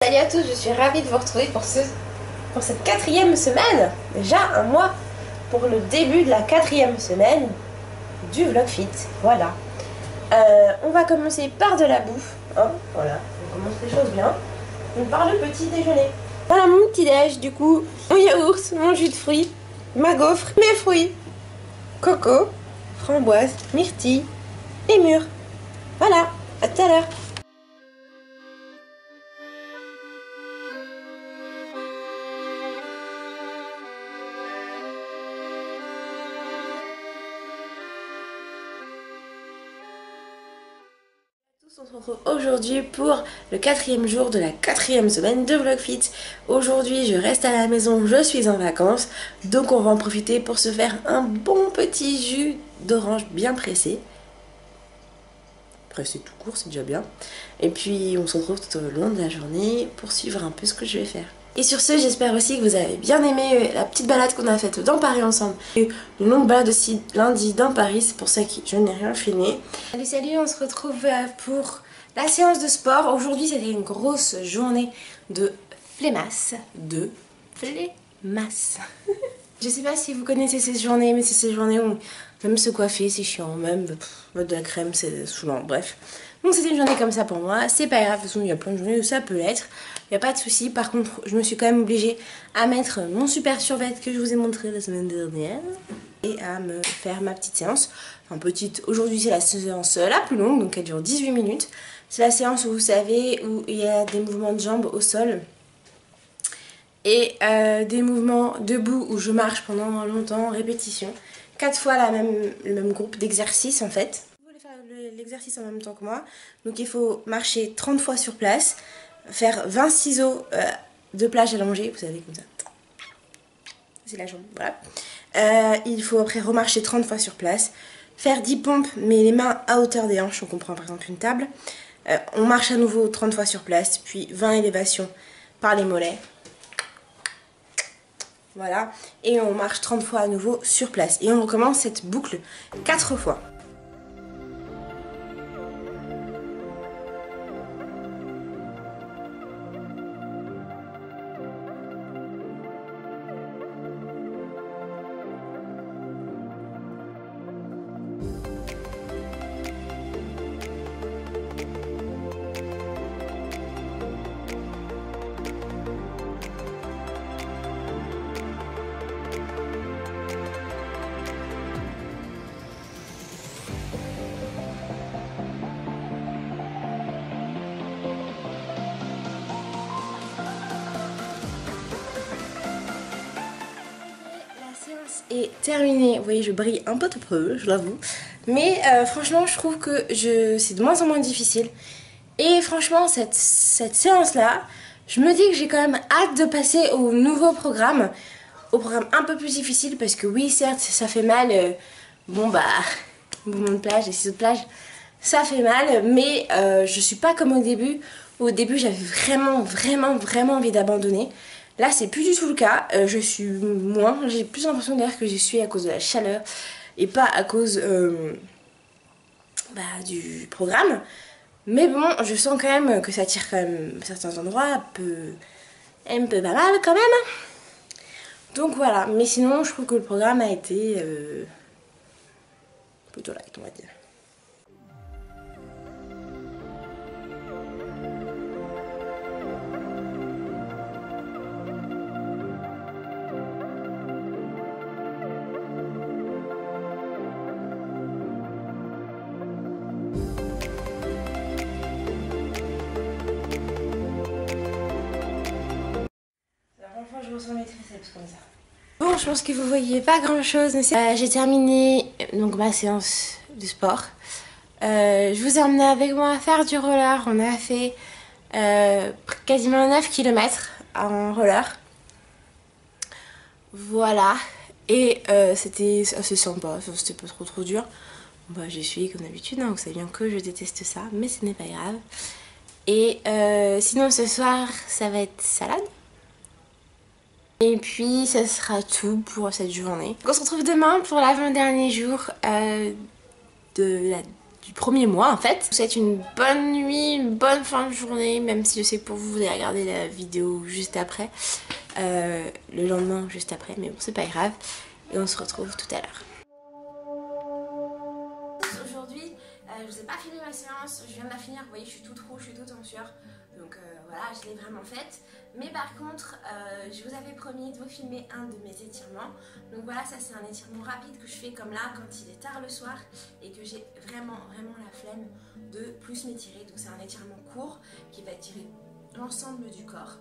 Salut à tous, je suis ravie de vous retrouver pour cette 4e semaine. Déjà un mois pour le début de la 4e semaine du Vlogfit. Voilà. On va commencer par de la bouffe. Hein, voilà, on commence les choses bien. Donc par le petit déjeuner. Voilà mon petit déj, du coup, mon yaourt, mon jus de fruits, ma gaufre, mes fruits, coco, framboise, myrtille et mûre. Voilà, à tout à l'heure. On se retrouve aujourd'hui pour le 4e jour de la 4e semaine de Vlogfit. Aujourd'hui je reste à la maison, je suis en vacances, donc on va en profiter pour se faire un bon petit jus d'orange bien pressé. Pressé tout court, c'est déjà bien. Et puis on se retrouve tout au long de la journée pour suivre un peu ce que je vais faire. Et sur ce, j'espère aussi que vous avez bien aimé la petite balade qu'on a faite dans Paris ensemble. Et une longue balade aussi lundi dans Paris, c'est pour ça que je n'ai rien filmé. Salut, on se retrouve pour la séance de sport. Aujourd'hui, c'était une grosse journée de flemmasse. Je sais pas si vous connaissez ces journées, mais c'est ces journées où même se coiffer, c'est chiant. Même mettre de la crème, c'est saoulant. Bref. Donc c'était une journée comme ça pour moi. C'est pas grave, de toute façon, il y a plein de journées où ça peut l'être. Il n'y a pas de souci. Par contre, je me suis quand même obligée à mettre mon super survêt que je vous ai montré la semaine dernière. Et à me faire ma petite séance. Enfin, petite. Aujourd'hui, c'est la séance la plus longue, donc elle dure 18 minutes. C'est la séance où vous savez, où il y a des mouvements de jambes au sol. Et des mouvements debout où je marche pendant longtemps, répétition. 4 fois le même groupe d'exercices en fait. Vous voulez faire l'exercice en même temps que moi. Donc il faut marcher 30 fois sur place, faire 20 ciseaux de plage allongés, vous savez comme ça. C'est la jambe, voilà. Il faut après remarcher 30 fois sur place, faire 10 pompes mais les mains à hauteur des hanches, on comprend par exemple une table. On marche à nouveau 30 fois sur place, puis 20 élévations par les mollets. Voilà, et on marche 30 fois à nouveau sur place. Et on recommence cette boucle 4 fois. Est terminé. Vous voyez, je brille un peu trop peu, je l'avoue. Mais franchement, je trouve que c'est de moins en moins difficile. Et franchement, cette séance-là, je me dis que j'ai quand même hâte de passer au nouveau programme. Au programme un peu plus difficile parce que oui, certes, ça fait mal. Bon bah, mouvement de plage, les ciseaux de plage, ça fait mal. Mais je suis pas comme au début. Au début, j'avais vraiment envie d'abandonner. Là, c'est plus du tout le cas. Je suis moins. J'ai plus l'impression d'ailleurs que je suis à cause de la chaleur et pas à cause du programme. Mais bon, je sens quand même que ça tire quand même à certains endroits un peu pas mal quand même. Donc voilà. Mais sinon, je trouve que le programme a été plutôt light, on va dire. Je ressens mes triceps comme ça. Bon, je pense que vous voyez pas grand chose. J'ai terminé donc ma séance de sport. Je vous ai emmené avec moi à faire du roller. On a fait quasiment 9 km en roller. Voilà. Et c'était assez sympa. C'était pas trop dur. Bah, j'y suis comme d'habitude. Hein, vous savez bien que je déteste ça. Mais ce n'est pas grave. Et sinon, ce soir, ça va être salade. Et puis ça sera tout pour cette journée. On se retrouve demain pour l'avant-dernier jour de la du premier mois en fait. Je vous souhaite une bonne nuit, une bonne fin de journée, même si je sais que pour vous, vous allez regarder la vidéo juste après, le lendemain juste après, mais bon c'est pas grave. Et on se retrouve tout à l'heure. Aujourd'hui, je vous ai pas filmé ma séance, je viens de la finir, vous voyez je suis toute rouge, je suis toute en sueur. Donc voilà, je l'ai vraiment faite. Mais par contre, je vous avais promis de vous filmer un de mes étirements. Donc voilà, ça c'est un étirement rapide que je fais comme là quand il est tard le soir et que j'ai vraiment la flemme de plus m'étirer. Donc c'est un étirement court qui va étirer l'ensemble du corps.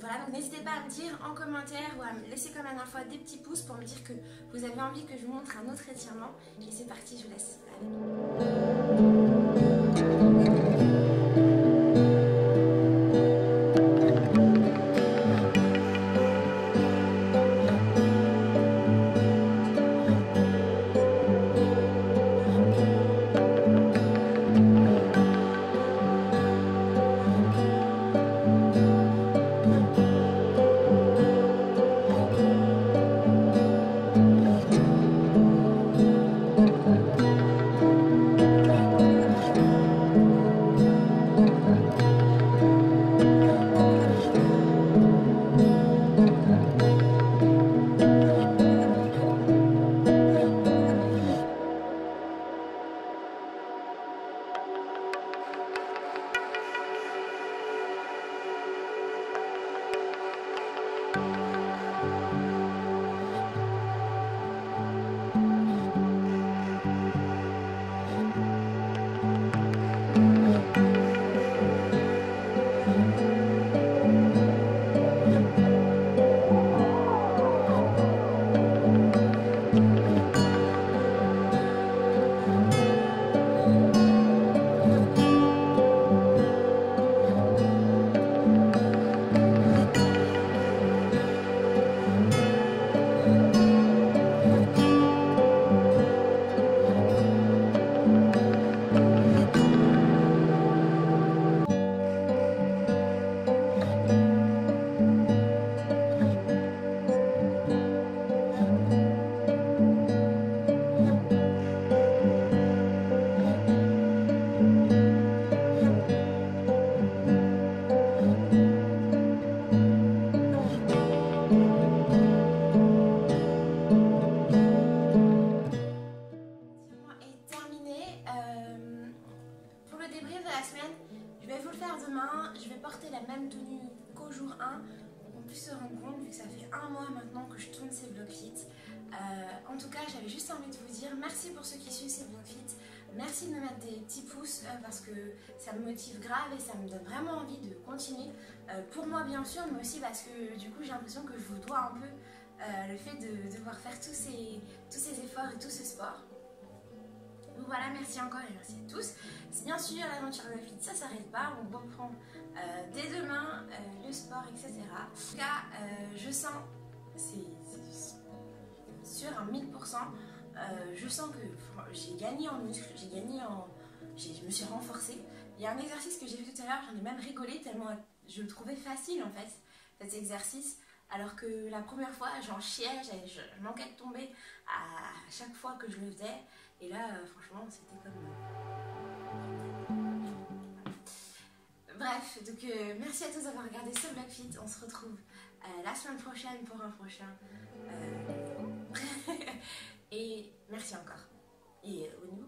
Voilà, donc n'hésitez pas à me dire en commentaire ou à me laisser comme la dernière fois des petits pouces pour me dire que vous avez envie que je vous montre un autre étirement. Et c'est parti, je vous laisse. Allez. Je vais vous le faire demain, je vais porter la même tenue qu'au jour 1 pour qu'on puisse se rendre compte vu que ça fait un mois maintenant que je tourne ces vlogs fit. En tout cas j'avais juste envie de vous dire merci pour ceux qui suivent ces vlogs fit, merci de me mettre des petits pouces parce que ça me motive grave et ça me donne vraiment envie de continuer, pour moi bien sûr mais aussi parce que du coup j'ai l'impression que je vous dois un peu le fait de devoir faire tous ces efforts et tout ce sport. Donc voilà, merci encore et merci à tous. Bien sûr, l'aventure de la vie, ça s'arrête pas. On reprend dès demain le sport, etc. En tout cas, je sens, c'est sûr à 1000%, je sens que j'ai gagné en muscle, je me suis renforcée. Il y a un exercice que j'ai fait tout à l'heure, j'en ai même rigolé tellement je le trouvais facile en fait, cet exercice. Alors que la première fois, j'en chiais, je manquais de tomber à chaque fois que je le faisais. Et là, franchement, c'était comme... Bref, donc merci à tous d'avoir regardé ce vlog fit. On se retrouve la semaine prochaine pour un prochain. Et merci encore. Et au niveau...